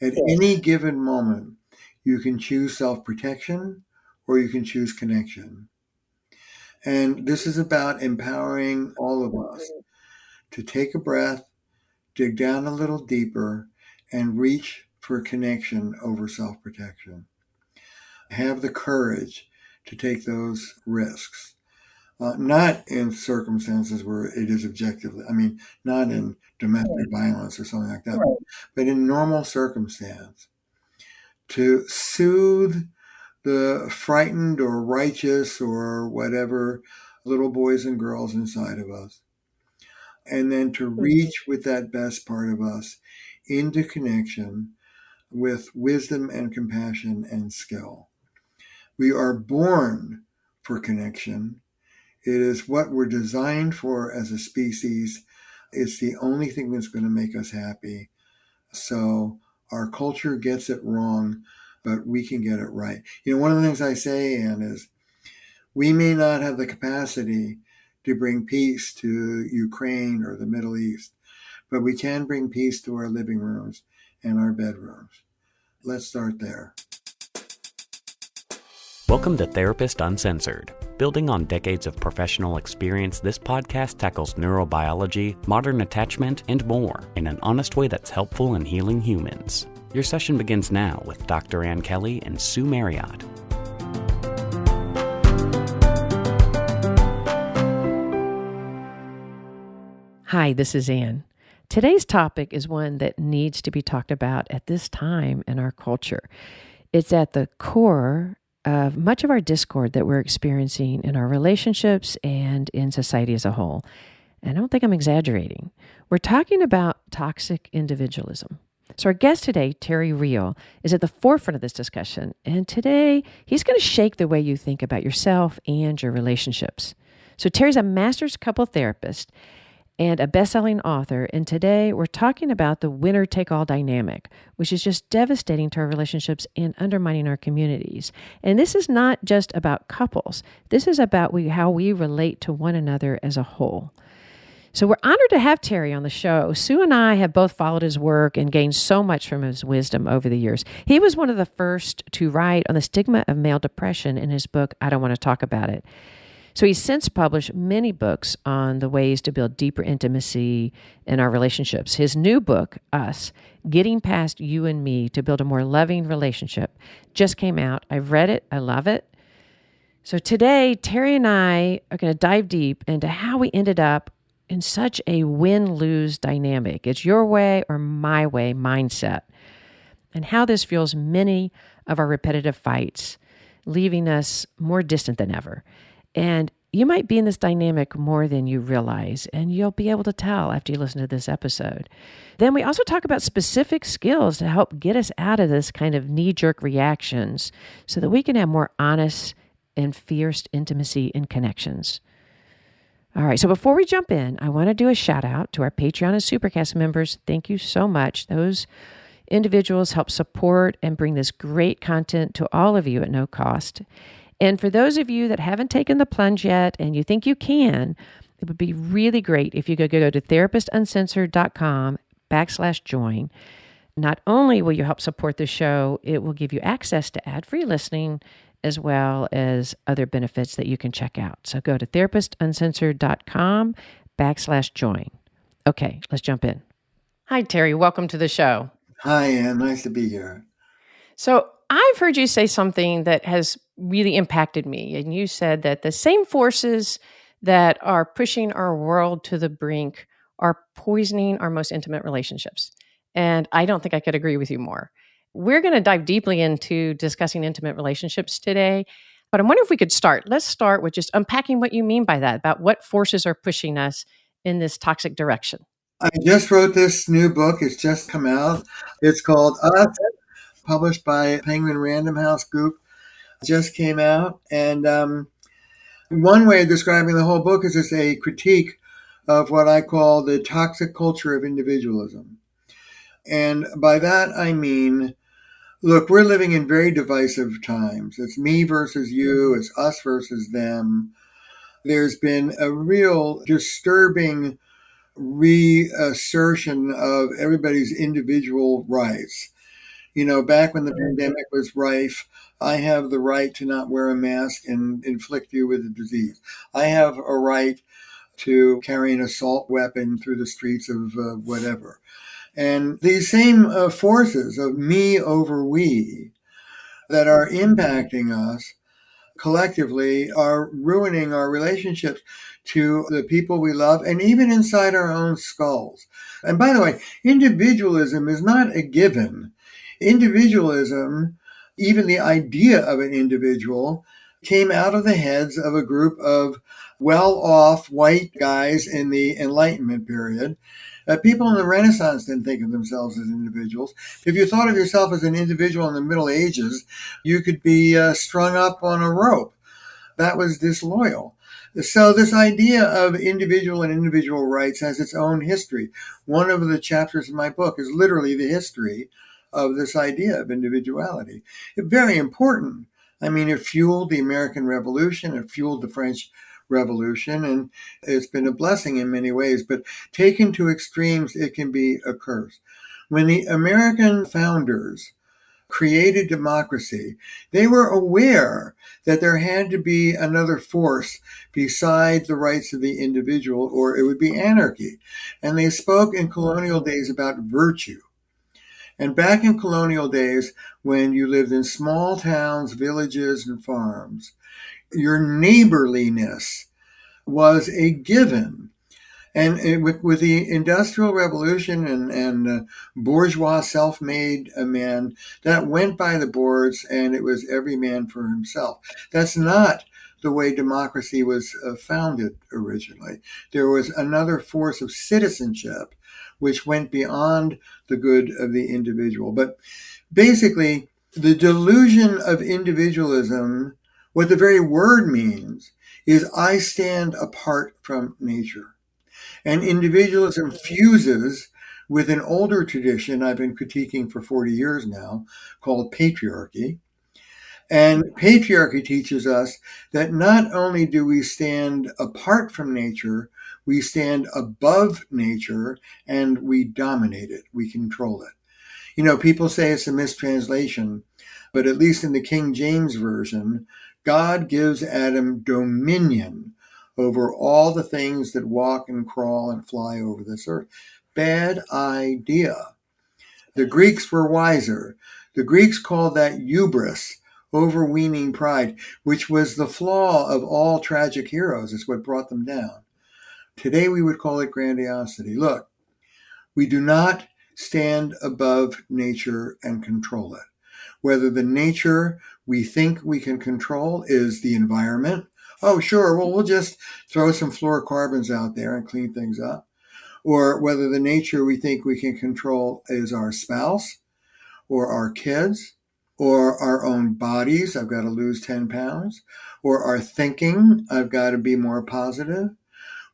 At any given moment, you can choose self-protection or you can choose connection. And this is about empowering all of us to take a breath, dig down a little deeper, and reach for connection over self-protection. Have the courage to take those risks. Not in circumstances where it is objectively, not in domestic violence or something like that, but in normal circumstance to soothe the frightened or righteous or whatever little boys and girls inside of us. And then to reach with that best part of us into connection with wisdom and compassion and skill. We are born for connection. It is what we're designed for as a species. It's the only thing that's going to make us happy. So our culture gets it wrong, but we can get it right. One of the things I say, Anne, is we may not have the capacity to bring peace to Ukraine or the Middle East, but we can bring peace to our living rooms and our bedrooms. Let's start there. Welcome to Therapist Uncensored. Building on decades of professional experience, this podcast tackles neurobiology, modern attachment, and more in an honest way that's helpful in healing humans. Your session begins now with Dr. Ann Kelly and Sue Marriott. Hi, this is Ann. Today's topic is one that needs to be talked about at this time in our culture. It's at the core of much of our discord that we're experiencing in our relationships and in society as a whole. And I don't think I'm exaggerating. We're talking about toxic individualism. So our guest today, Terry Real, is at the forefront of this discussion. And today, he's going to shake the way you think about yourself and your relationships. So Terry's a master's couple therapist and a best-selling author, and today we're talking about the winner-take-all dynamic, which is just devastating to our relationships and undermining our communities. And this is not just about couples. This is about how we relate to one another as a whole. So we're honored to have Terry on the show. Sue and I have both followed his work and gained so much from his wisdom over the years. He was one of the first to write on the stigma of male depression in his book, I Don't Want to Talk About It. So he's since published many books on the ways to build deeper intimacy in our relationships. His new book, Us, Getting Past You and Me to Build a More Loving Relationship, just came out. I've read it. I love it. So today, Terry and I are going to dive deep into how we ended up in such a win-lose dynamic. It's your way or my way mindset, and how this fuels many of our repetitive fights, leaving us more distant than ever. And you might be in this dynamic more than you realize, and you'll be able to tell after you listen to this episode. Then we also talk about specific skills to help get us out of this kind of knee-jerk reactions so that we can have more honest and fierce intimacy and connections. All right, so before we jump in, I want to do a shout out to our Patreon and Supercast members. Thank you so much. Those individuals help support and bring this great content to all of you at no cost. And for those of you that haven't taken the plunge yet and you think you can, it would be really great if you could go to therapistuncensored.com/join. Not only will you help support the show, it will give you access to ad-free listening as well as other benefits that you can check out. So go to therapistuncensored.com/join. Okay, let's jump in. Hi, Terry. Welcome to the show. Hi, Anne. Nice to be here. So I've heard you say something that has really impacted me. And you said that the same forces that are pushing our world to the brink are poisoning our most intimate relationships. And I don't think I could agree with you more. We're going to dive deeply into discussing intimate relationships today. But I wonder if we could start. Let's start with just unpacking what you mean by that, about what forces are pushing us in this toxic direction. I just wrote this new book. It's just come out. It's called Us, published by Penguin Random House Group. It just came out. And one way of describing the whole book is it's a critique of what I call the toxic culture of individualism. And by that, I mean, look, we're living in very divisive times. It's me versus you. It's us versus them. There's been a real disturbing reassertion of everybody's individual rights. Back when the pandemic was rife, I have the right to not wear a mask and inflict you with a disease. I have a right to carry an assault weapon through the streets of whatever. And these same forces of me over we that are impacting us collectively are ruining our relationships to the people we love and even inside our own skulls. And by the way, individualism is not a given. Individualism, even the idea of an individual, came out of the heads of a group of well off white guys in the Enlightenment period. People in the Renaissance didn't think of themselves as individuals. If you thought of yourself as an individual in the Middle Ages, you could be strung up on a rope. That was disloyal. So this idea of individual and individual rights has its own history. One of the chapters in my book is literally the history of this idea of individuality. It's very important. I mean, it fueled the American Revolution, it fueled the French Revolution, and it's been a blessing in many ways. But taken to extremes, it can be a curse. When the American founders created democracy, they were aware that there had to be another force beside the rights of the individual, or it would be anarchy. And they spoke in colonial days about virtue. And back in colonial days, when you lived in small towns, villages, and farms, your neighborliness was a given. And with the Industrial Revolution and bourgeois self-made man, that went by the boards, and it was every man for himself. That's not the way democracy was founded originally. There was another force of citizenship which went beyond the good of the individual. But basically, the delusion of individualism, what the very word means, is I stand apart from nature. And individualism fuses with an older tradition I've been critiquing for 40 years now called patriarchy. And patriarchy teaches us that not only do we stand apart from nature, we stand above nature and we dominate it, we control it. People say it's a mistranslation, but at least in the King James Version, God gives Adam dominion over all the things that walk and crawl and fly over this earth. Bad idea. The Greeks were wiser. The Greeks called that hubris, overweening pride, which was the flaw of all tragic heroes. It's what brought them down. Today we would call it grandiosity. Look, we do not stand above nature and control it. Whether the nature we think we can control is the environment. Oh, sure, well, we'll just throw some fluorocarbons out there and clean things up. Or whether the nature we think we can control is our spouse or our kids or our own bodies. I've got to lose 10 pounds. Or our thinking. I've got to be more positive.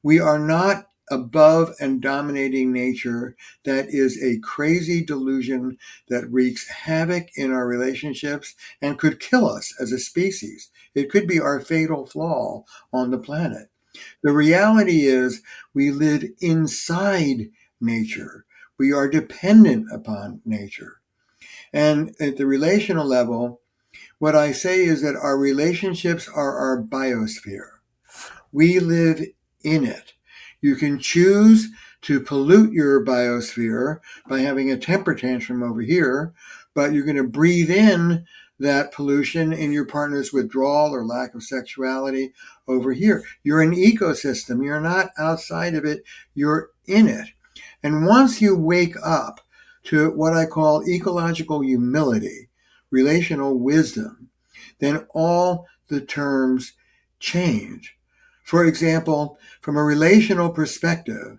We are not above and dominating nature. That is a crazy delusion that wreaks havoc in our relationships and could kill us as a species. It could be our fatal flaw on the planet. The reality is we live inside nature. We are dependent upon nature. And at the relational level, what I say is that our relationships are our biosphere. We live in it. You can choose to pollute your biosphere by having a temper tantrum over here, but you're going to breathe in that pollution in your partner's withdrawal or lack of sexuality over here. You're an ecosystem. You're not outside of it. You're in it. And once you wake up to what I call ecological humility, relational wisdom, then all the terms change. For example, from a relational perspective,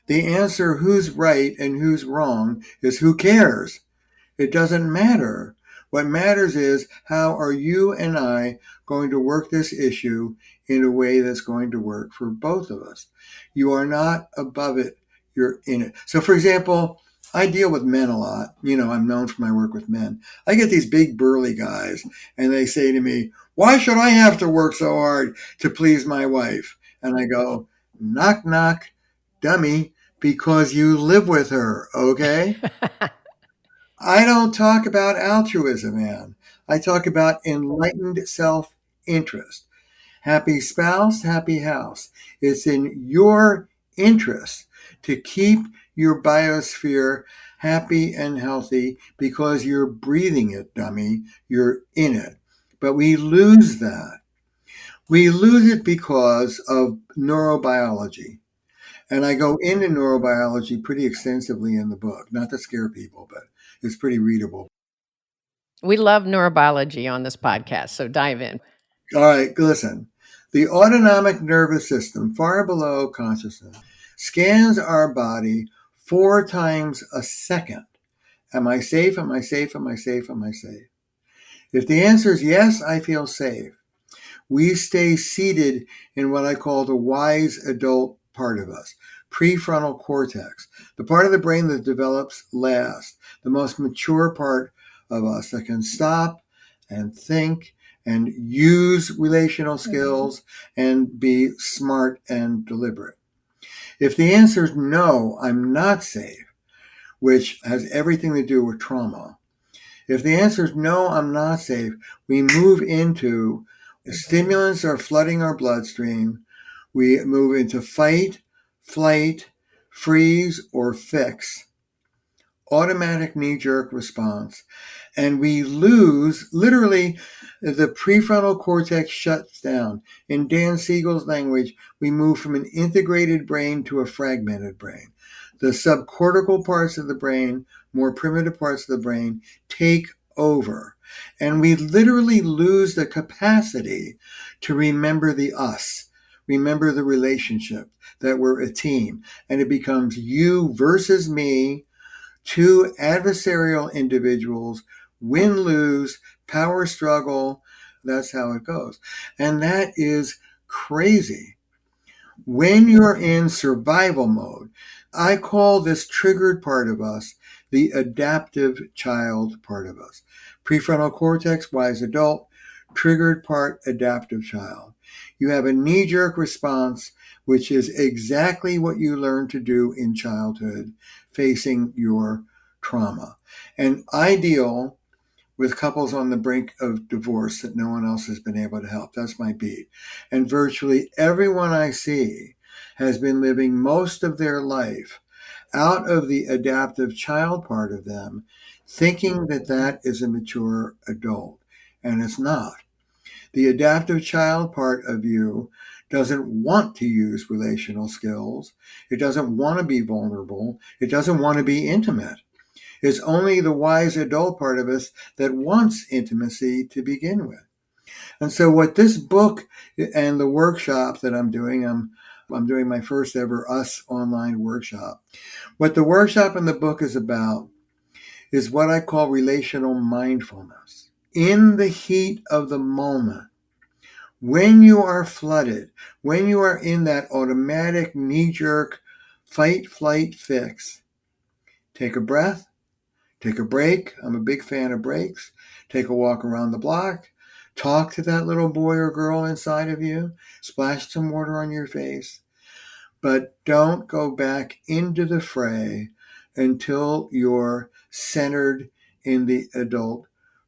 the answer who's right and who's wrong is who cares? It doesn't matter. What matters is how are you and I going to work this issue in a way that's going to work for both of us. You are not above it, you're in it. So for example, I deal with men a lot. I'm known for my work with men. I get these big burly guys and they say to me, why should I have to work so hard to please my wife? And I go, knock, knock, dummy, because you live with her, okay? I don't talk about altruism, Anne. I talk about enlightened self interest. Happy spouse, happy house. It's in your interest to keep your biosphere happy and healthy because you're breathing it, dummy. You're in it. But we lose that. We lose it because of neurobiology. And I go into neurobiology pretty extensively in the book, not to scare people, but it's pretty readable. We love neurobiology on this podcast, so dive in. All right, listen. The autonomic nervous system, far below consciousness, scans our body 4 times a second. Am I safe? Am I safe? Am I safe? Am I safe? If the answer is yes, I feel safe. We stay seated in what I call the wise adult part of us, prefrontal cortex, the part of the brain that develops last, the most mature part of us that can stop and think and use relational skills and be smart and deliberate. If the answer is no, I'm not safe, which has everything to do with trauma. If the answer is no, I'm not safe, we move into stimulants are flooding our bloodstream. We move into fight, flight, freeze, or fix, automatic knee jerk response. And we lose, literally, the prefrontal cortex shuts down. In Dan Siegel's language, we move from an integrated brain to a fragmented brain. The subcortical parts of the brain, more primitive parts of the brain, take over. And we literally lose the capacity to remember the us, remember the relationship, that we're a team. And it becomes you versus me, two adversarial individuals, win lose, power struggle. That's how it goes. And that is crazy. When you're in survival mode, I call this triggered part of us the adaptive child part of us. Prefrontal cortex, wise adult, triggered part, adaptive child. You have a knee jerk response, which is exactly what you learned to do in childhood, facing your trauma. And ideal with couples on the brink of divorce that no one else has been able to help. That's my beat. And virtually everyone I see has been living most of their life out of the adaptive child part of them, thinking that that is a mature adult. And it's not. The adaptive child part of you doesn't want to use relational skills. It doesn't want to be vulnerable. It doesn't want to be intimate. It's only the wise adult part of us that wants intimacy to begin with. And so what this book and the workshop that I'm doing my first ever Us online workshop. What the workshop and the book is about is what I call relational mindfulness. In the heat of the moment, when you are flooded, when you are in that automatic knee-jerk fight, flight, fix, take a breath. Take a break. I'm a big fan of breaks. Take a walk around the block. Talk to that little boy or girl inside of you. Splash some water on your face. But don't go back into the fray until you're centered in the adult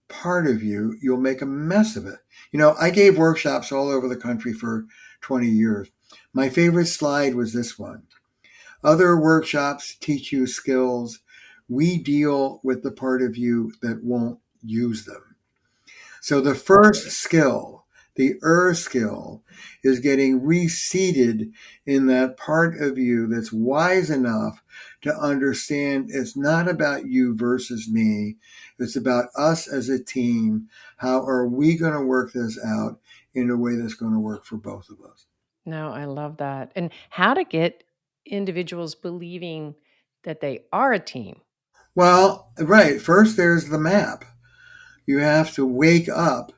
part of you. You'll make a mess of it. You know, I gave workshops all over the country for 20 years. My favorite slide was this one. Other workshops teach you skills. We deal with the part of you that won't use them. So the first skill, the skill, is getting reseated in that part of you that's wise enough to understand it's not about you versus me. It's about us as a team. How are we going to work this out in a way that's going to work for both of us? No, I love that. And how to get individuals believing that they are a team. Well, right. First, there's the map. You have to wake up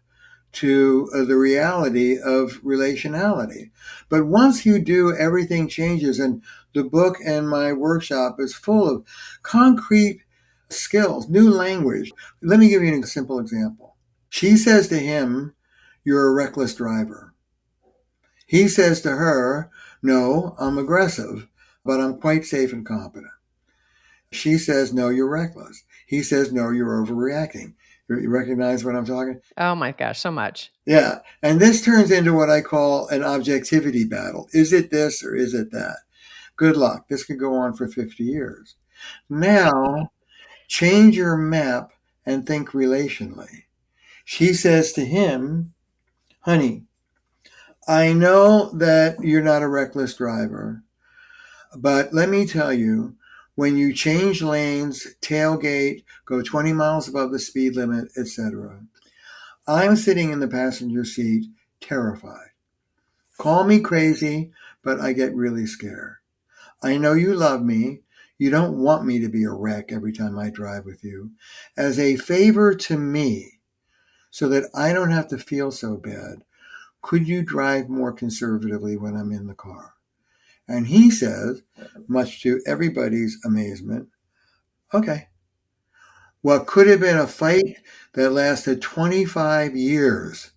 to the reality of relationality. But once you do, everything changes. And the book and my workshop is full of concrete skills, new language. Let me give you a simple example. She says to him, "You're a reckless driver." He says to her, "No, I'm aggressive, but I'm quite safe and competent." She says, "No, you're reckless." He says, no, you're overreacting. You recognize what I'm talking? Oh my gosh, so much. Yeah. And this turns into what I call an objectivity battle. Is it this or is it that? Good luck. This could go on for 50 years. Now, change your map and think relationally. She says to him, honey, I know that you're not a reckless driver, but let me tell you, when you change lanes, tailgate, go 20 miles above the speed limit, etc., I'm sitting in the passenger seat terrified. Call me crazy, but I get really scared. I know you love me. You don't want me to be a wreck every time I drive with you. As a favor to me, so that I don't have to feel so bad, could you drive more conservatively when I'm in the car? And he says, much to everybody's amazement, okay. What could have been a fight that lasted 25 years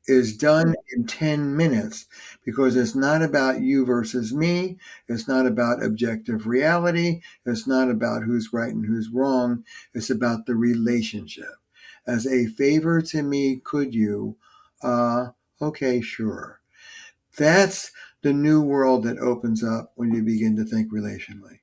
is done in 10 minutes because it's not about you versus me. It's not about objective reality. It's not about who's right and who's wrong. It's about the relationship. As a favor to me, could you? Okay, sure. That's the new world that opens up when you begin to think relationally.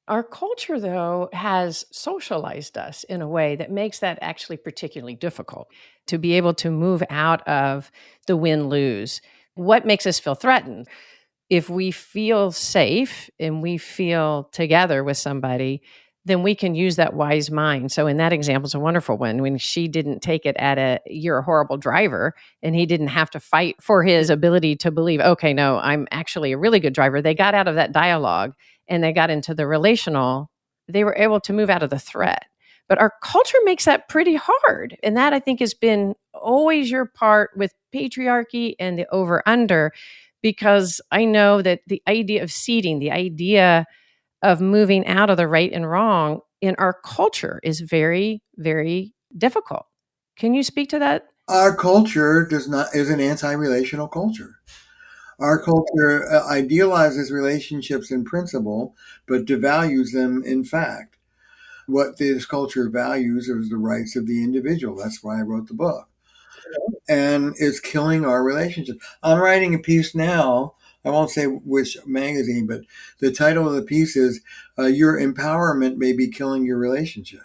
Our culture, though, has socialized us in a way that makes that actually particularly difficult to be able to move out of the win lose. What makes us feel threatened? If we feel safe and we feel together with somebody, then we can use that wise mind. So in that example, it's a wonderful one when she didn't take it at a you're a horrible driver and he didn't have to fight for his ability to believe, okay, no, I'm actually a really good driver. They got out of that dialogue and they got into the relational. They were able to move out of the threat. But our culture makes that pretty hard. And that I think has been always your part with patriarchy and the over under, because I know that the idea of seating, the idea of moving out of the right and wrong in our culture is very, very difficult. Can you speak to that? Our culture is an anti-relational culture. Our culture idealizes relationships in principle, but devalues them in fact. What this culture values is the rights of the individual. That's why I wrote the book. And it's killing our relationships. I'm writing a piece now. I won't say which magazine, but the title of the piece is Your Empowerment May Be Killing Your Relationship.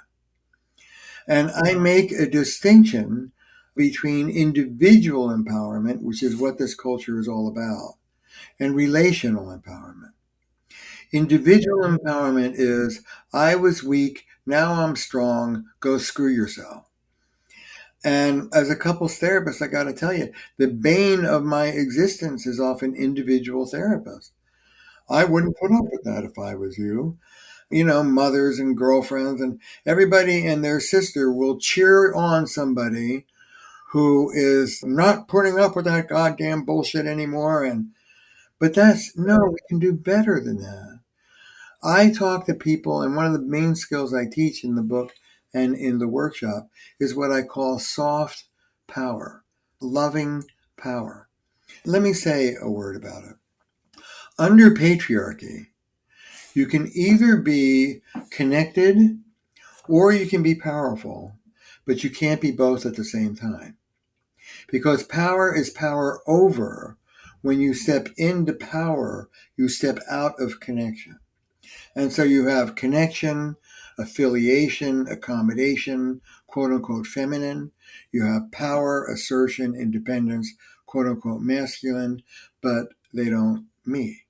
And I make a distinction between individual empowerment, which is what this culture is all about, and relational empowerment. Individual empowerment is I was weak, now I'm strong, go screw yourself. And as a couples therapist, I got to tell you, the bane of my existence is often individual therapists. I wouldn't put up with that if I was you. You know, mothers and girlfriends and everybody and their sister will cheer on somebody who is not putting up with that goddamn bullshit anymore. But that's no, we can do better than that. I talk to people, and one of the main skills I teach in the book and in the workshop is what I call soft power, loving power. Let me say a word about it. Under patriarchy, you can either be connected or you can be powerful, but you can't be both at the same time. Because power is power over. When you step into power, you step out of connection. And so you have connection, affiliation, accommodation, quote unquote feminine. You have power, assertion, independence, quote unquote masculine, but they don't meet.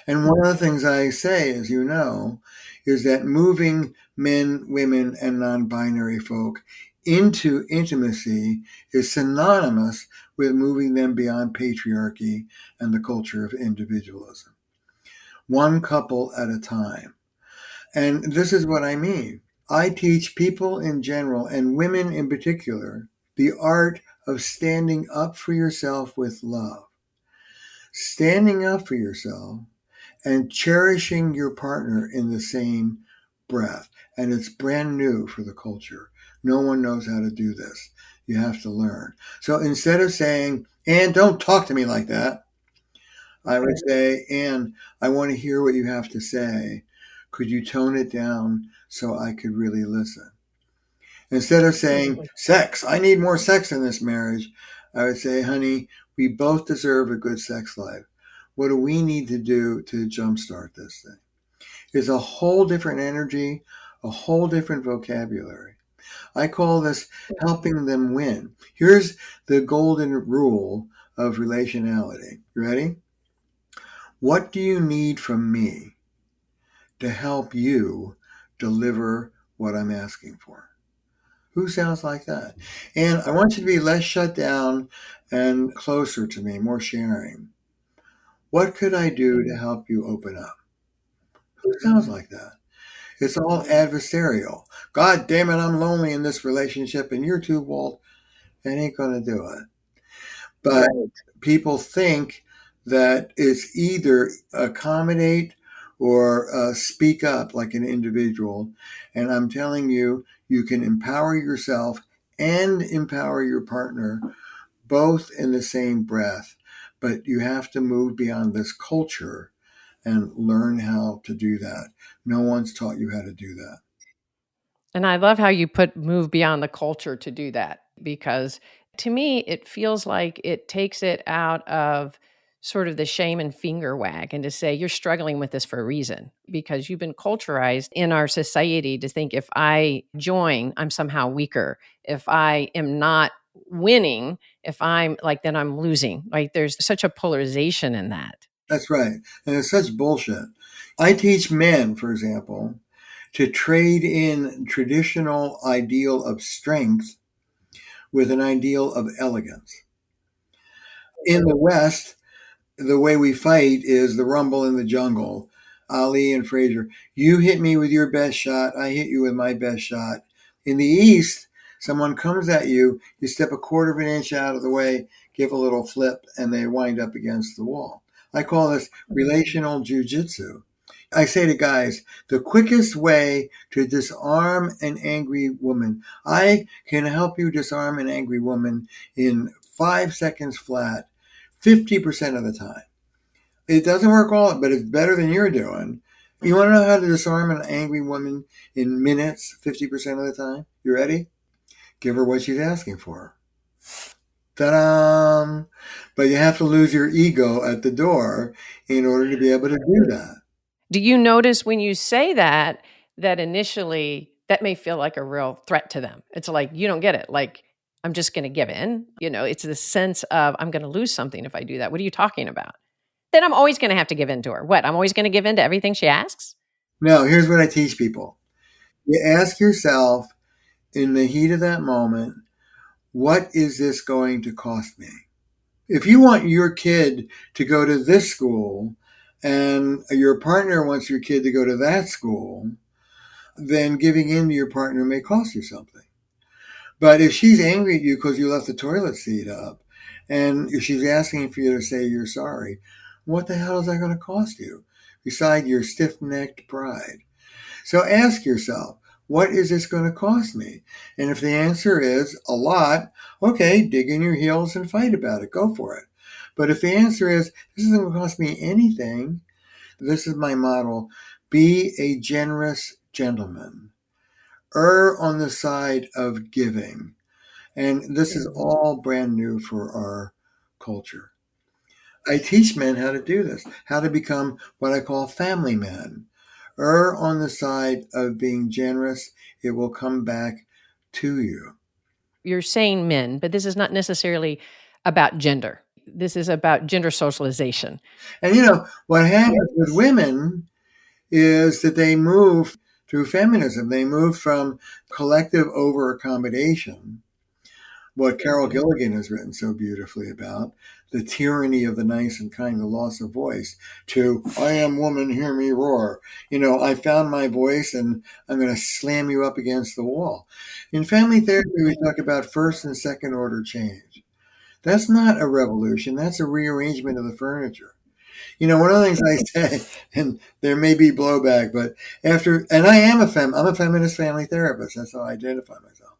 And one of the things I say, as you know, is that moving men, women, and non binary folk into intimacy is synonymous with moving them beyond patriarchy and the culture of individualism. One couple at a time. And this is what I mean. I teach people in general, and women in particular, the art of standing up for yourself with love. Standing up for yourself and cherishing your partner in the same breath. And it's brand new for the culture. No one knows how to do this. You have to learn. So instead of saying, "Anne, don't talk to me like that," I would say, "Anne, I want to hear what you have to say. Could you tone it down so I could really listen? Instead of saying, sex, I need more sex in this marriage, I would say, honey, we both deserve a good sex life. What do we need to do to jumpstart this thing? It's a whole different energy, a whole different vocabulary. I call this helping them win. Here's the golden rule of relationality. You ready? What do you need from me to help you deliver what I'm asking for? Who sounds like that? And I want you to be less shut down and closer to me, more sharing. What could I do to help you open up? Who sounds like that? It's all adversarial. God damn it, I'm lonely in this relationship and you're too, Walt. That ain't going to do it. But people think that it's either accommodate or speak up like an individual. And I'm telling you, you can empower yourself and empower your partner both in the same breath. But you have to move beyond this culture and learn how to do that. No one's taught you how to do that. And I love how you put move beyond the culture to do that, because to me, it feels like it takes it out of sort of the shame and finger wag and to say, you're struggling with this for a reason, because you've been culturized in our society to think if I join, I'm somehow weaker. If I am not winning, if I'm like, then I'm losing. Like there's such a polarization in that. That's right. And it's such bullshit. I teach men, for example, to trade in traditional ideal of strength with an ideal of elegance. In the West, the way we fight is the rumble in the jungle. Ali and Frazier, you hit me with your best shot, I hit you with my best shot. In the East, someone comes at you, you step a quarter of an inch out of the way, give a little flip, and they wind up against the wall. I call this relational jujitsu. I say to guys, the quickest way to disarm an angry woman, I can help you disarm an angry woman in 5 seconds flat, 50% of the time. It doesn't work all, but it's better than you're doing. You want to know how to disarm an angry woman in minutes, 50% of the time? You ready? Give her what she's asking for. Ta-da! But you have to lose your ego at the door in order to be able to do that. Do you notice when you say that, that initially that may feel like a real threat to them? It's like, you don't get it. Like, I'm just going to give in. You know, it's the sense of I'm going to lose something if I do that. What are you talking about? Then I'm always going to have to give in to her. What? I'm always going to give in to everything she asks? Now, here's what I teach people. You ask yourself in the heat of that moment, what is this going to cost me? If you want your kid to go to this school and your partner wants your kid to go to that school, then giving in to your partner may cost you something. But if she's angry at you because you left the toilet seat up and if she's asking for you to say you're sorry, what the hell is that going to cost you? Beside your stiff necked pride. So ask yourself, what is this going to cost me? And if the answer is a lot, okay, dig in your heels and fight about it. Go for it. But if the answer is, this isn't going to cost me anything, this is my model. Be a generous gentleman. Err on the side of giving. And this is all brand new for our culture. I teach men how to do this, how to become what I call family men. Err on the side of being generous. It will come back to you. You're saying men, but this is not necessarily about gender. This is about gender socialization. And what happens with women is that they move through feminism. They move from collective over accommodation, what Carol Gilligan has written so beautifully about, the tyranny of the nice and kind, the loss of voice, to I am woman, hear me roar. I found my voice and I'm going to slam you up against the wall. In family therapy, we talk about first and second order change. That's not a revolution. That's a rearrangement of the furniture. One of the things I say, and there may be blowback, but and I'm a feminist family therapist. That's how I identify myself.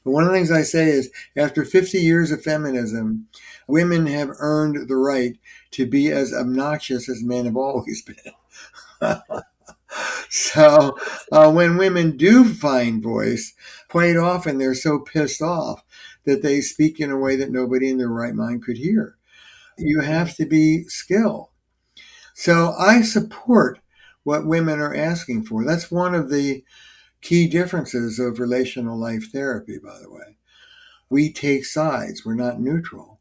But one of the things I say is after 50 years of feminism, women have earned the right to be as obnoxious as men have always been. So when women do find voice, quite often they're so pissed off that they speak in a way that nobody in their right mind could hear. You have to be skilled. So I support what women are asking for. That's one of the key differences of relational life therapy, by the way. We take sides, we're not neutral.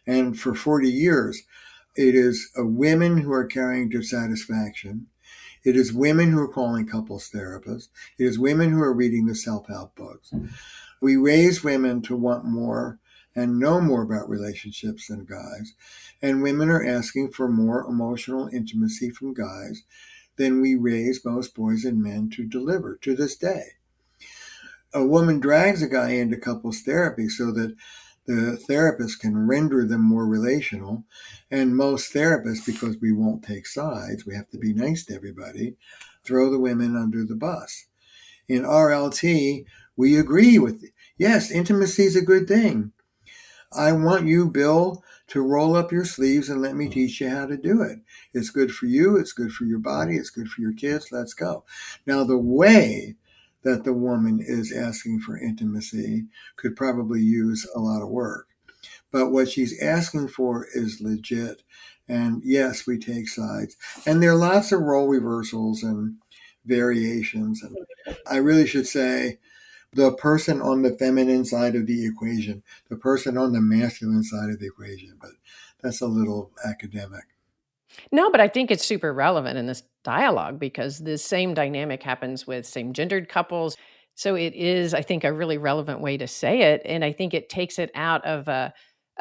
And for 40 years, it is women who are carrying dissatisfaction. It is women who are calling couples therapists. It is women who are reading the self help books. We raise women to want more and know more about relationships than guys. And women are asking for more emotional intimacy from guys than we raise most boys and men to deliver to this day. A woman drags a guy into couples therapy so that the therapist can render them more relational. And most therapists, because we won't take sides, we have to be nice to everybody, throw the women under the bus. In RLT, we agree with, yes, intimacy is a good thing. I want you, Bill, to roll up your sleeves and let me teach you how to do it. It's good for you. It's good for your body. It's good for your kids. Let's go. Now, the way that the woman is asking for intimacy could probably use a lot of work. But what she's asking for is legit. And yes, we take sides. And there are lots of role reversals and variations. And I really should say the person on the feminine side of the equation, the person on the masculine side of the equation. But that's a little academic. No, but I think it's super relevant in this dialogue because the same dynamic happens with same gendered couples. So it is, I think, a really relevant way to say it. And I think it takes it out of a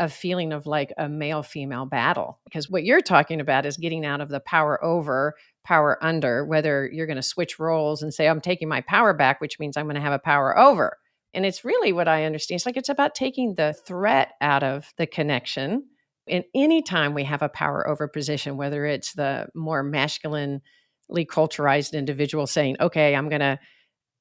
feeling of like a male female battle. Because what you're talking about is getting out of the power over, power under, whether you're going to switch roles and say, I'm taking my power back, which means I'm going to have a power over. And it's really what I understand. It's like it's about taking the threat out of the connection. And anytime we have a power over position, whether it's the more masculinely culturized individual saying, okay, I'm going to,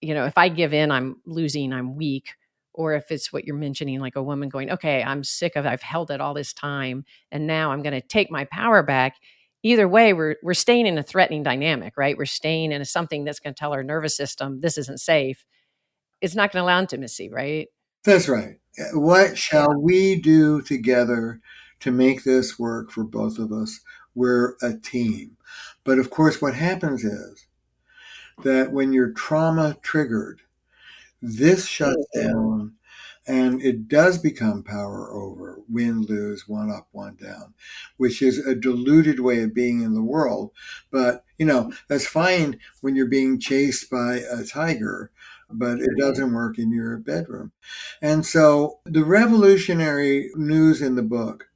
if I give in, I'm losing, I'm weak. Or if it's what you're mentioning, like a woman going, okay, I'm sick of, I've held it all this time. And now I'm going to take my power back. Either way, we're staying in a threatening dynamic, right? We're staying in something that's going to tell our nervous system, this isn't safe. It's not going to allow intimacy, right? That's right. What shall we do together to make this work for both of us? We're a team. But of course, what happens is that when you're trauma triggered, this shuts down and it does become power over, win, lose, one up, one down, which is a diluted way of being in the world. But, that's fine when you're being chased by a tiger, but it doesn't work in your bedroom. And so the revolutionary news in the book,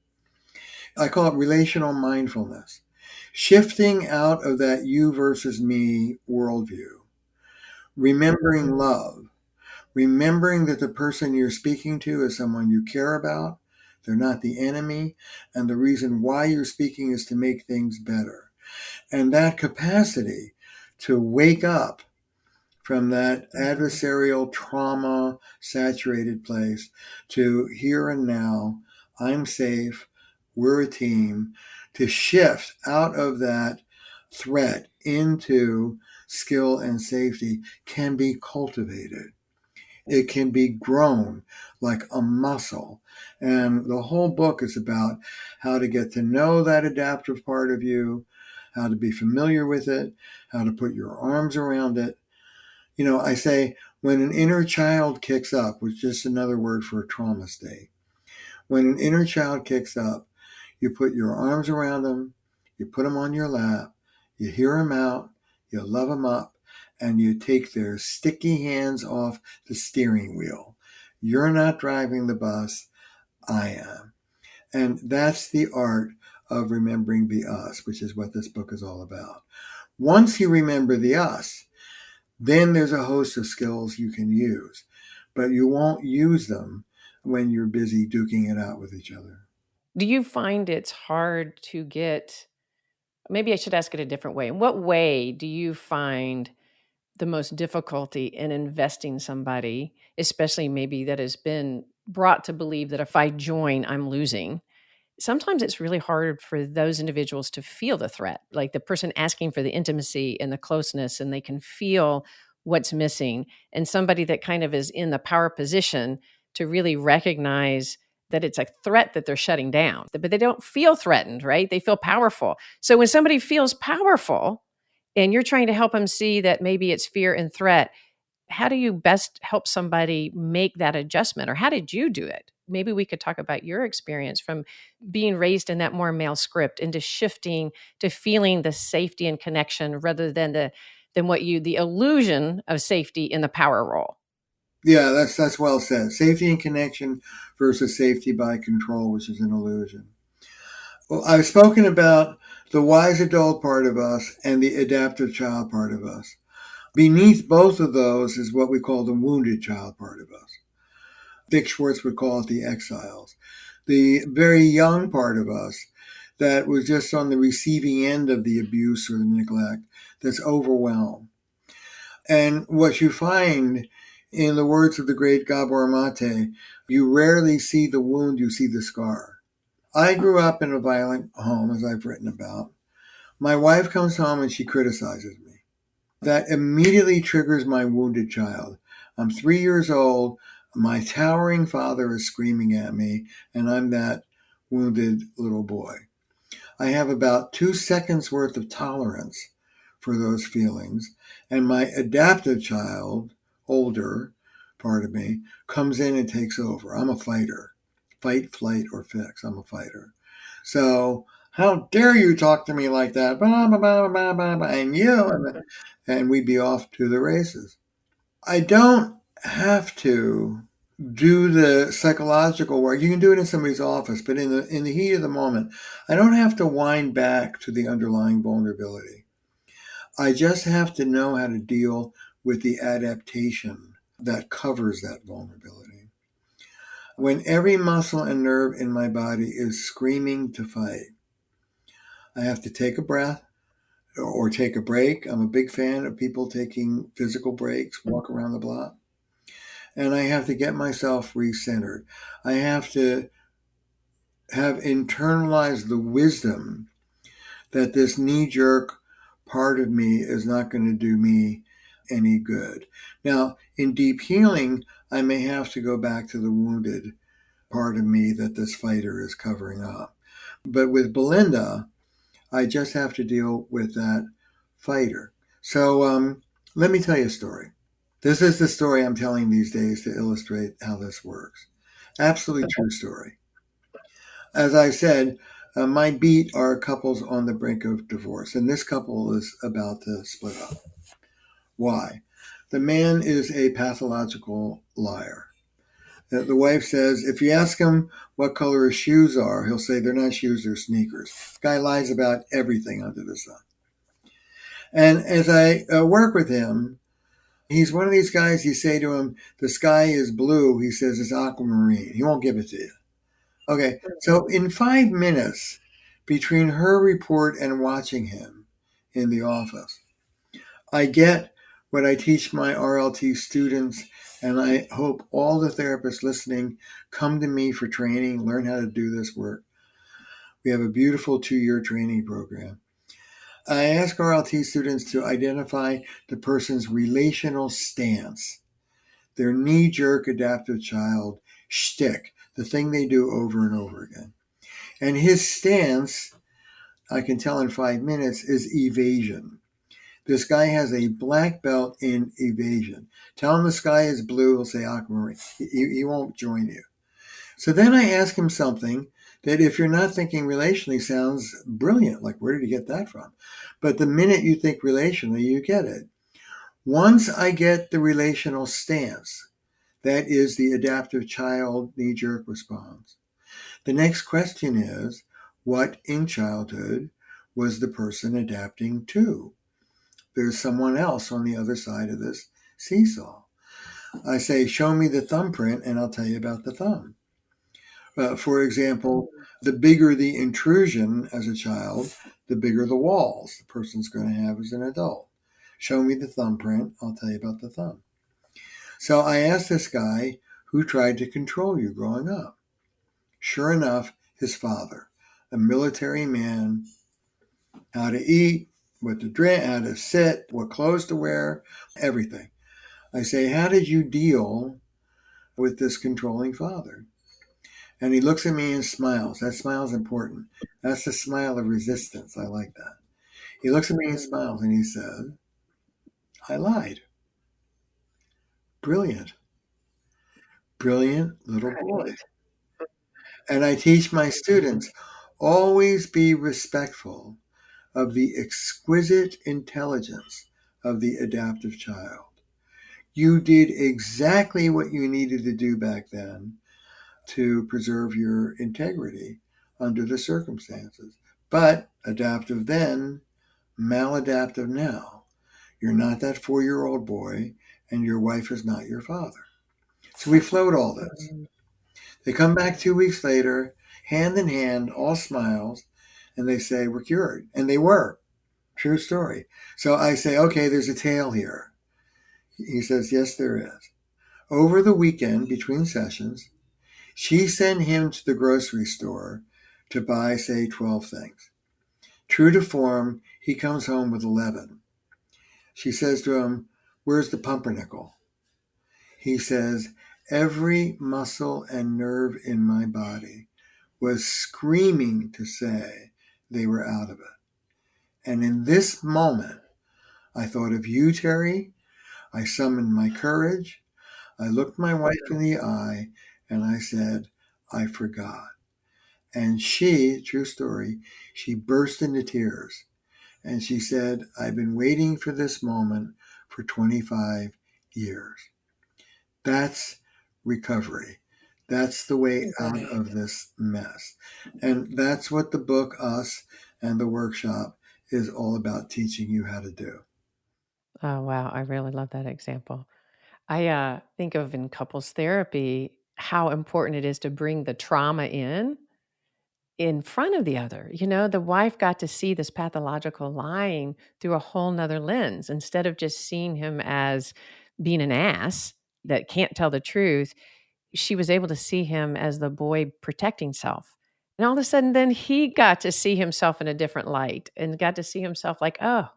I call it relational mindfulness, shifting out of that you versus me worldview, remembering love, remembering that the person you're speaking to is someone you care about. They're not the enemy. And the reason why you're speaking is to make things better. And that capacity to wake up from that adversarial trauma saturated place to here and now, I'm safe, we're a team, to shift out of that threat into skill and safety can be cultivated. It can be grown like a muscle. And the whole book is about how to get to know that adaptive part of you, how to be familiar with it, how to put your arms around it. I say when an inner child kicks up, which is just another word for a trauma state, when an inner child kicks up, you put your arms around them, you put them on your lap, you hear them out, you love them up, and you take their sticky hands off the steering wheel. You're not driving the bus, I am. And that's the art of remembering the us, which is what this book is all about. Once you remember the us, then there's a host of skills you can use, but you won't use them when you're busy duking it out with each other. Do you find it's hard to get, maybe I should ask it a different way. In what way do you find the most difficulty in investing somebody, especially maybe that has been brought to believe that if I join, I'm losing? sometimes it's really hard for those individuals to feel the threat, like the person asking for the intimacy and the closeness, and they can feel what's missing. And somebody that kind of is in the power position to really recognize that it's a threat that they're shutting down, but they don't feel threatened, right? They feel powerful. So when somebody feels powerful and you're trying to help them see that maybe it's fear and threat, how do you best help somebody make that adjustment, or how did you do it? Maybe we could talk about your experience from being raised in that more male script into shifting to feeling the safety and connection rather than the illusion of safety in the power role. Yeah, that's well said. Safety and connection versus safety by control, which is an illusion. Well, I've spoken about the wise adult part of us and the adaptive child part of us. Beneath both of those is what we call the wounded child part of us. Dick Schwartz would call it the exiles. The very young part of us that was just on the receiving end of the abuse or the neglect, that's overwhelmed. And what you find, in the words of the great Gabor Mate, you rarely see the wound, you see the scar. I grew up in a violent home, as I've written about. My wife comes home and she criticizes me. That immediately triggers my wounded child. I'm 3 years old. My towering father is screaming at me, and I'm that wounded little boy. I have about 2 seconds worth of tolerance for those feelings. And my adaptive child, older part of me, comes in and takes over. I'm a fighter. Fight, flight, or fix. I'm a fighter. So how dare you talk to me like that? Blah, blah, blah, blah, blah, blah, and you, and we'd be off to the races. I don't have to do the psychological work. You can do it in somebody's office, but in the heat of the moment, I don't have to wind back to the underlying vulnerability. I just have to know how to deal with the adaptation that covers that vulnerability. When every muscle and nerve in my body is screaming to fight, I have to take a breath or take a break. I'm a big fan of people taking physical breaks, walk around the block. And I have to get myself recentered. I have to have internalized the wisdom that this knee jerk part of me is not going to do me any good. Now, in deep healing, I may have to go back to the wounded part of me that this fighter is covering up. But with Belinda, I just have to deal with that fighter. So let me tell you a story. This is the story I'm telling these days to illustrate how this works. Absolutely true story. As I said, my beat are couples on the brink of divorce, and this couple is about to split up. Why? The man is a pathological liar. The wife says if you ask him what color his shoes are, he'll say they're not shoes, they're sneakers. The guy lies about everything under the sun. And as I work with him, he's one of these guys, you say to him, the sky is blue. He says it's aquamarine. He won't give it to you. Okay, so in 5 minutes between her report and watching him in the office, I get what I teach my RLT students, and I hope all the therapists listening come to me for training, learn how to do this work. We have a beautiful 2-year training program. I ask RLT students to identify the person's relational stance, their knee-jerk adaptive child shtick, the thing they do over and over again. And his stance, I can tell in 5 minutes, is evasion. This guy has a black belt in evasion. Tell him the sky is blue, he'll say aquamarine. He won't join you. So then I ask him something that, if you're not thinking relationally, sounds brilliant. Like, where did he get that from? But the minute you think relationally, you get it. Once I get the relational stance, that is the adaptive child knee-jerk response. The next question is, what in childhood was the person adapting to? There's someone else on the other side of this seesaw. I say, show me the thumbprint and I'll tell you about the thumb. For example, the bigger the intrusion as a child, the bigger the walls the person's going to have as an adult. Show me the thumbprint, I'll tell you about the thumb. So I asked this guy, who tried to control you growing up? Sure enough, his father. a military man, how to eat, what to drink, how to sit, what clothes to wear, everything. I say, how did you deal with this controlling father? And he looks at me and smiles. That smile is important. That's the smile of resistance. I like that. He looks at me and smiles and he says, I lied. Brilliant, brilliant little boy. Right. And I teach my students always be respectful of the exquisite intelligence of the adaptive child. You did exactly what you needed to do back then to preserve your integrity under the circumstances. But adaptive then, maladaptive now. You're not that 4-year-old boy, and your wife is not your father. So we float all this. They come back 2 weeks later, hand in hand, all smiles, and they say, we're cured. And they were. True story. So I say, okay, there's a tale here. He says, yes, there is. Over the weekend, between sessions, she sent him to the grocery store to buy, say, 12 things. True to form, he comes home with 11. She says to him, where's the pumpernickel? He says, every muscle and nerve in my body was screaming to say they were out of it. And in this moment, I thought of you, Terry. I summoned my courage. I looked my wife in the eye and I said, I forgot. And she, true story, she burst into tears and she said, I've been waiting for this moment for 25 years. That's recovery. That's the way out of this mess. And that's what the book, Us, and the workshop is all about teaching you how to do. Oh, wow. I really love that example. I think of in couples therapy how important it is to bring the trauma in front of the other. You know, the wife got to see this pathological lying through a whole nother lens instead of just seeing him as being an ass that can't tell the truth. She was able to see him as the boy protecting self. And all of a sudden, then he got to see himself in a different light and got to see himself like, oh,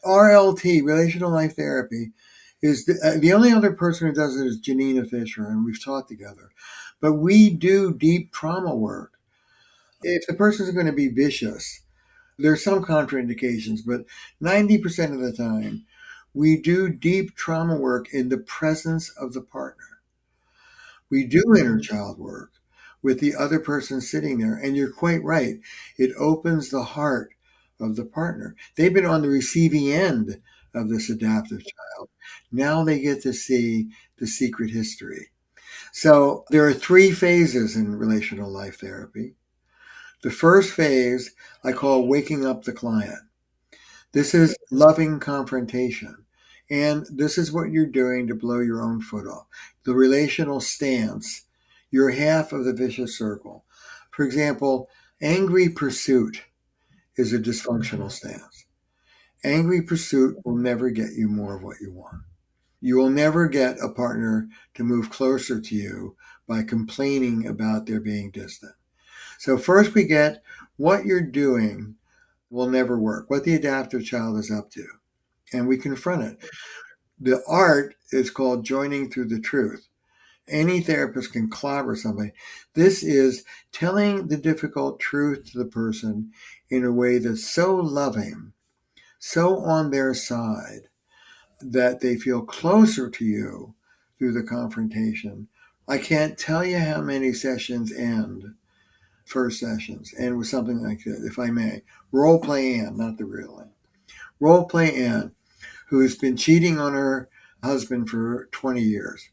RLT, Relational Life Therapy, is the only other person who does it is Janina Fisher, and we've taught together. But we do deep trauma work. If the person's going to be vicious, there's some contraindications, but 90% of the time, we do deep trauma work in the presence of the partner. We do inner child work with the other person sitting there. And you're quite right. It opens the heart of the partner. They've been on the receiving end of this adaptive child. Now they get to see the secret history. So there are 3 phases in relational life therapy. The first phase I call waking up the client. This is loving confrontation. And this is what you're doing to blow your own foot off. The relational stance, you're half of the vicious circle. For example, angry pursuit is a dysfunctional stance. Angry pursuit will never get you more of what you want. You will never get a partner to move closer to you by complaining about their being distant. So, first we get what you're doing will never work, what the adaptive child is up to, and we confront it. The art is called joining through the truth. Any therapist can clobber somebody. This is telling the difficult truth to the person in a way that's so loving, so on their side, that they feel closer to you through the confrontation. I can't tell you how many sessions end, first sessions, end with something like this, if I may. Role play Ann, not the real Ann. Role play Ann, who's been cheating on her husband for 20 years.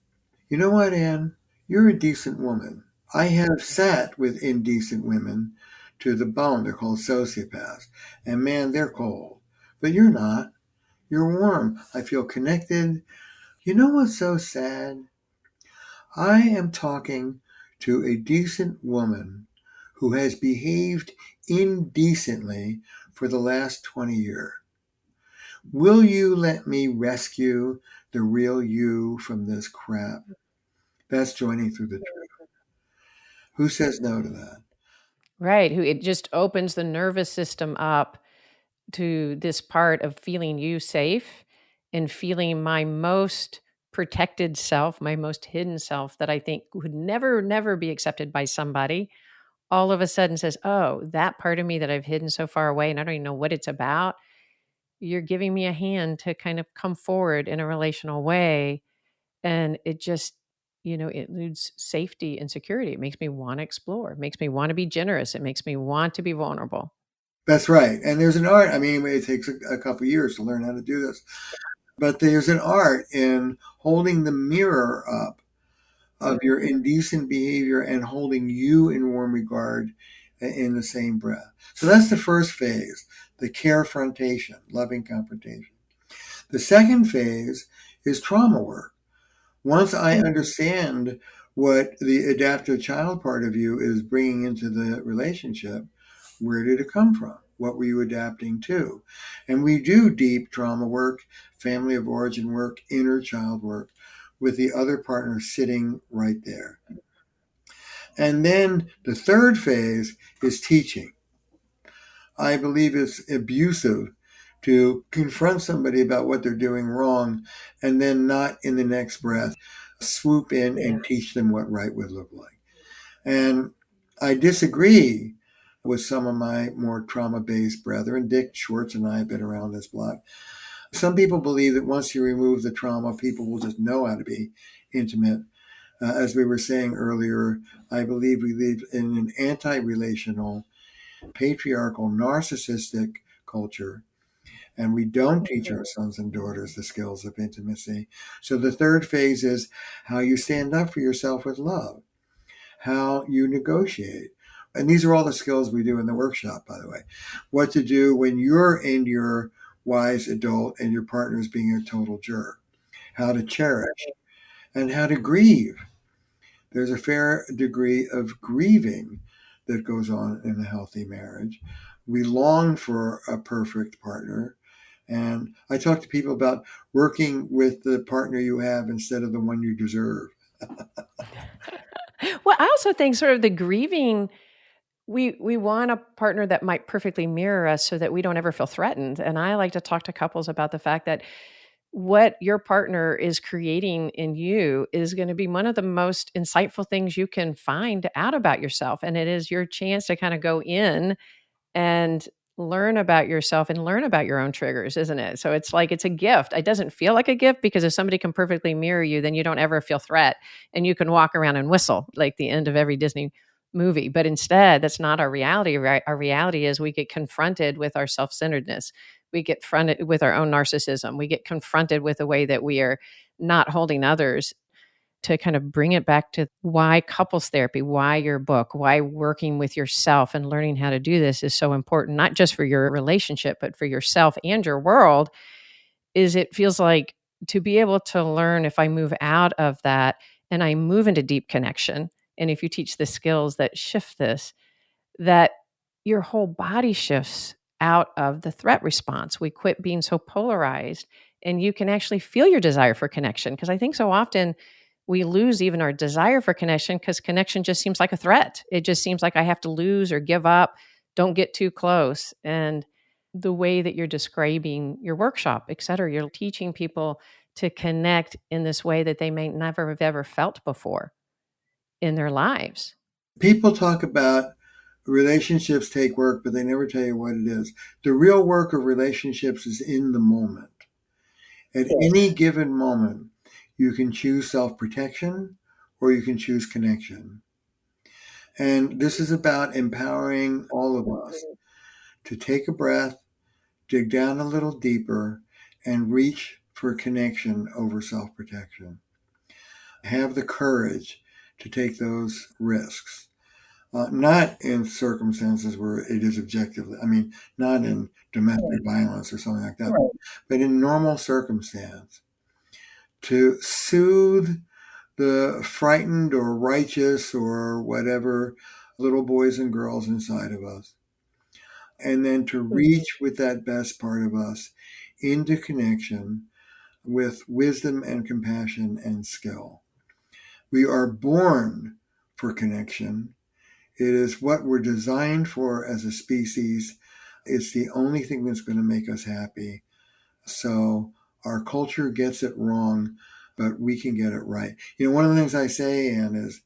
You know what, Ann? You're a decent woman. I have sat with indecent women to the bone. They're called sociopaths. And man, they're cold. But you're not. You're warm. I feel connected. You know what's so sad? I am talking to a decent woman who has behaved indecently for the last 20 years. Will you let me rescue the real you from this crap? That's joining through the truth. Who says no to that? Right. Who it just opens the nervous system up to this part of feeling you safe and feeling my most protected self, my most hidden self that I think would never, never be accepted by somebody, all of a sudden says, oh, that part of me that I've hidden so far away and I don't even know what it's about. You're giving me a hand to kind of come forward in a relational way. And it just, it needs safety and security. It makes me want to explore. It makes me want to be generous. It makes me want to be vulnerable. That's right. And there's an art. I mean, it takes a couple of years to learn how to do this, but there's an art in holding the mirror up of your indecent behavior and holding you in warm regard in the same breath. So that's the first phase, the carefrontation, loving confrontation. The second phase is trauma work. Once I understand what the adaptive child part of you is bringing into the relationship, where did it come from? What were you adapting to? And we do deep trauma work, family of origin work, inner child work with the other partner sitting right there. And then the third phase is teaching. I believe it's abusive to confront somebody about what they're doing wrong and then not in the next breath swoop in and teach them what right would look like. And I disagree with some of my more trauma based brethren. Dick Schwartz and I have been around this block. Some people believe that once you remove the trauma, people will just know how to be intimate. As we were saying earlier, I believe we live in an anti relational, patriarchal, narcissistic culture, and we don't teach our sons and daughters the skills of intimacy. So the third phase is how you stand up for yourself with love, how you negotiate. And these are all the skills we do in the workshop, by the way. What to do when you're in your wise adult and your partner's being a total jerk, how to cherish, and how to grieve. There's a fair degree of grieving that goes on in a healthy marriage. We long for a perfect partner. And I talk to people about working with the partner you have instead of the one you deserve. Well, I also think sort of the grieving, we want a partner that might perfectly mirror us so that we don't ever feel threatened. And I like to talk to couples about the fact that what your partner is creating in you is going to be one of the most insightful things you can find out about yourself. And it is your chance to kind of go in and learn about yourself and learn about your own triggers, isn't it? So it's like it's a gift. It doesn't feel like a gift because if somebody can perfectly mirror you, then you don't ever feel threat and you can walk around and whistle like the end of every Disney movie. But instead, that's not our reality, right? Our reality is we get confronted with our self-centeredness. We get confronted with our own narcissism. We get confronted with the way that we are not holding others, to kind of bring it back to why couples therapy, why your book, why working with yourself and learning how to do this is so important, not just for your relationship, but for yourself and your world, is it feels like to be able to learn if I move out of that and I move into deep connection. And if you teach the skills that shift this, that your whole body shifts out of the threat response. We quit being so polarized and you can actually feel your desire for connection. Because I think so often we lose even our desire for connection because connection just seems like a threat. It just seems like I have to lose or give up, don't get too close. And the way that you're describing your workshop, et cetera, you're teaching people to connect in this way that they may never have ever felt before in their lives. People talk about relationships take work, but they never tell you what it is. The real work of relationships is in the moment. At any given moment, you can choose self protection or you can choose connection. And this is about empowering all of us to take a breath, dig down a little deeper, and reach for connection over self protection. Have the courage to take those risks. Not in circumstances where it is objectively, I mean, not in domestic violence or something like that, but in normal circumstance to soothe the frightened or righteous or whatever little boys and girls inside of us. And then to reach with that best part of us into connection with wisdom and compassion and skill. We are born for connection. It is what we're designed for as a species. It's the only thing that's going to make us happy. So our culture gets it wrong, but we can get it right. One of the things I say, Anne, is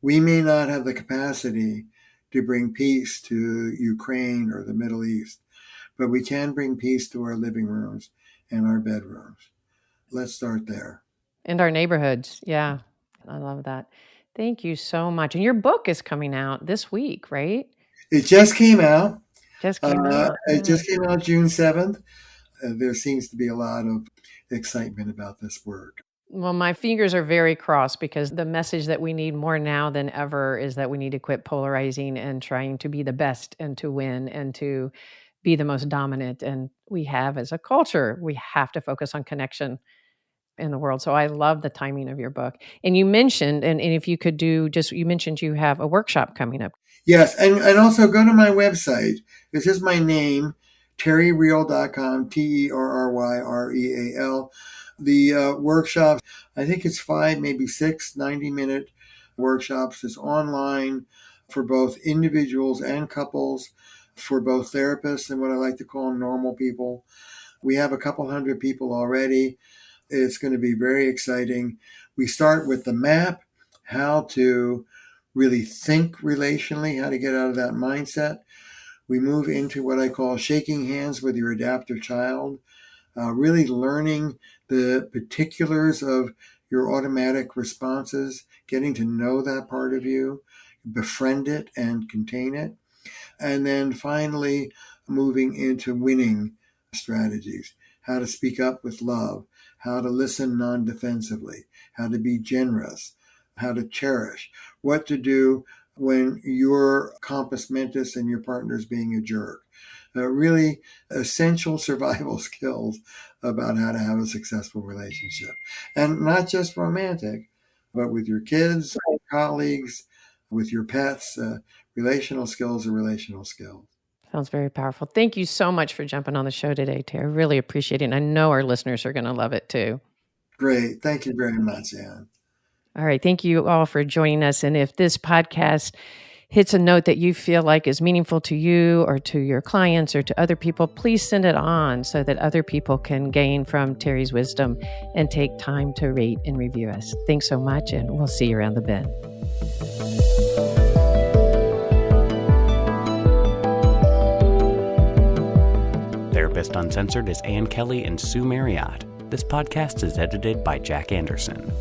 we may not have the capacity to bring peace to Ukraine or the Middle East, but we can bring peace to our living rooms and our bedrooms. Let's start there. And our neighborhoods. Yeah. I love that. Thank you so much. And your book is coming out this week, right? It just came out. Just came out. It Yeah. just came out June 7th. There seems to be a lot of excitement about this work. Well, my fingers are very crossed because the message that we need more now than ever is that we need to quit polarizing and trying to be the best and to win and to be the most dominant. And we have, as a culture, we have to focus on connection in the world. So I love the timing of your book. And you mentioned, and if you could you mentioned you have a workshop coming up. Yes, and also go to my website. This is my name, terryreal.com, TerryReal. The workshops, I think it's 5, maybe 6 90-minute workshops. It's online for both individuals and couples, for both therapists and what I like to call normal people. We have a couple hundred people already. It's going to be very exciting. We start with the map, how to really think relationally, how to get out of that mindset. We move into what I call shaking hands with your adaptive child, really learning the particulars of your automatic responses, getting to know that part of you, befriend it and contain it. And then finally, moving into winning strategies, how to speak up with love, how to listen non-defensively, how to be generous, how to cherish, what to do when you're compos mentis and your partner's being a jerk. Really essential survival skills about how to have a successful relationship. And not just romantic, but with your kids, colleagues, with your pets. Relational skills are relational skills. Sounds very powerful. Thank you so much for jumping on the show today, Terry. I really appreciate it. And I know our listeners are going to love it too. Great. Thank you very much, Anne. All right. Thank you all for joining us. And if this podcast hits a note that you feel like is meaningful to you or to your clients or to other people, please send it on so that other people can gain from Terry's wisdom and take time to rate and review us. Thanks so much, and we'll see you around the bend. Therapist Uncensored is Ann Kelly and Sue Marriott. This podcast is edited by Jack Anderson.